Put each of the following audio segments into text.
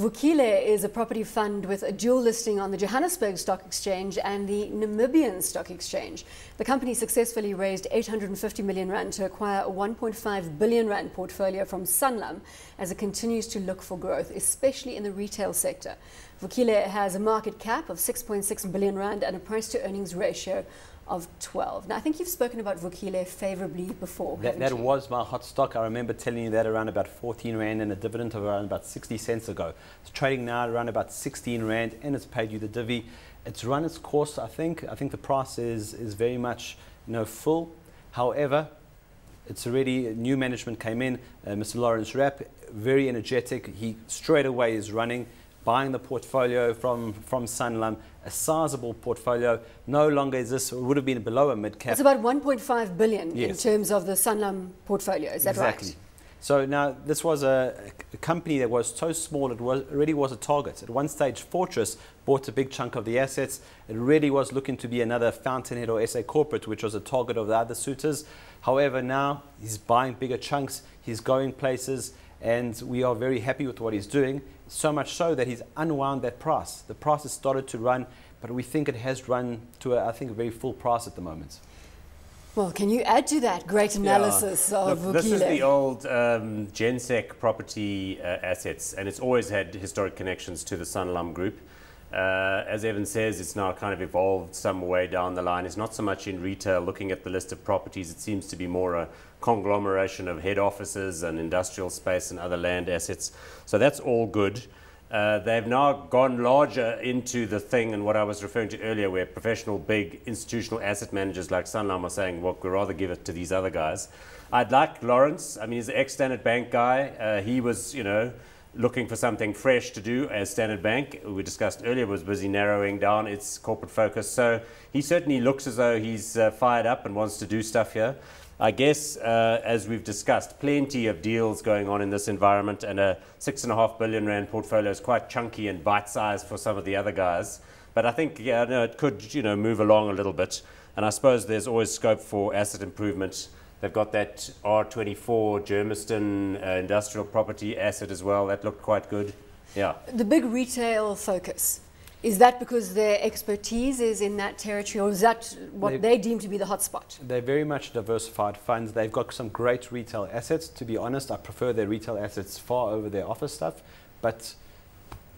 Vukile is a property fund with a dual listing on the Johannesburg Stock Exchange and the Namibian Stock Exchange. The company successfully raised 850 million rand to acquire a 1.5 billion rand portfolio from Sanlam as it continues to look for growth, especially in the retail sector. Vukile has a market cap of 6.6 billion rand and a price to earnings ratio of 12. Now, I think you've spoken about Vukile favorably before. That was my hot stock. I remember telling you that around about 14 Rand and a dividend of around about 60 cents ago. It's trading now around about 16 Rand and it's paid you the divvy. It's run its course, I think. I think the price is very much full. However, it's already, new management came in. Mr. Lawrence Rapp, very energetic. He straight away is running, buying the portfolio from Sanlam, a sizable portfolio. No longer is this, it would have been below a mid-cap. It's about 1.5 billion yes. in terms of the Sanlam portfolio, is that exactly. right? So now this was a company that was so small, it already was a target. At one stage, Fortress bought a big chunk of the assets. It really was looking to be another Fountainhead or SA Corporate, which was a target of the other suitors. However, now he's buying bigger chunks, he's going places, and we are very happy with what he's doing, so much so that he's unwound that price. The price has started to run, but we think it has run to, a very full price at the moment. Well, can you add to that great analysis of Vukile? This is the old Gensec property assets, and it's always had historic connections to the Sanlam group. As Evan says, it's now kind of evolved some way down the line. It's not so much in retail. Looking at the list of properties, it seems to be more a conglomeration of head offices and industrial space and other land assets. So that's all good. They've now gone larger into the thing, and what I was referring to earlier, where professional, big institutional asset managers like Sanlam are saying, well, we'd rather give it to these other guys. I'd like Lawrence. I mean, he's an ex-Standard Bank guy. He was, looking for something fresh to do as Standard Bank, we discussed earlier, was busy narrowing down its corporate focus. So he certainly looks as though he's fired up and wants to do stuff here. I guess, as we've discussed, plenty of deals going on in this environment, and a 6.5 billion rand portfolio is quite chunky and bite-sized for some of the other guys. But I think it could move along a little bit. And I suppose there's always scope for asset improvement. They've got that R24 Germiston industrial property asset as well. That looked quite good. Yeah. The big retail focus, is that because their expertise is in that territory, or is that what they deem to be the hotspot? They're very much diversified funds. They've got some great retail assets. To be honest, I prefer their retail assets far over their office stuff. But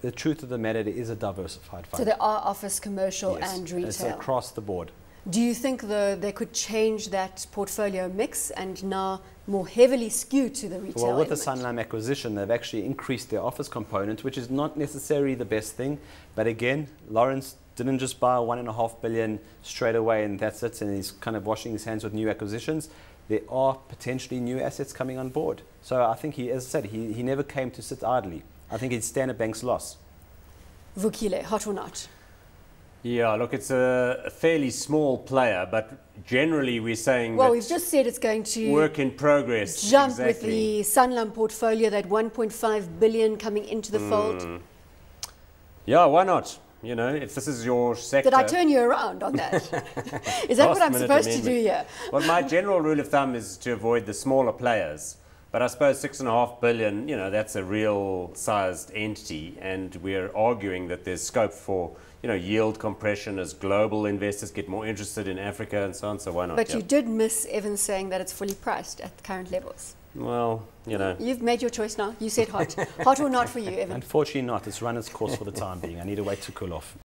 the truth of the matter, it is a diversified fund. So there are office, commercial, yes, and retail. It's across the board. Do you think they could change that portfolio mix and now more heavily skew to the retail Well, with the element? Sanlam acquisition, they've actually increased their office component, which is not necessarily the best thing. But again, Lawrence didn't just buy 1.5 billion straight away and that's it, and he's kind of washing his hands with new acquisitions. There are potentially new assets coming on board. So I think as I said, he never came to sit idly. I think it's Standard Bank's loss. Vukile, hot or not? Yeah, look, it's a fairly small player, but generally we're saying well, that we've just said it's going to work in progress. Jump exactly. with the Sanlam portfolio, that 1.5 billion coming into the fold. Yeah, why not? If this is your sector. Did I turn you around on that? Is that what I'm supposed to do here? Well, my general rule of thumb is to avoid the smaller players. But I suppose 6.5 billion, that's a real sized entity, and we're arguing that there's scope for yield compression as global investors get more interested in Africa and so on, so why not? But you did miss Evan saying that it's fully priced at current levels. Well, You've made your choice now. You said hot. Hot or not for you, Evan? Unfortunately not. It's run its course for the time being. I need to wait to cool off.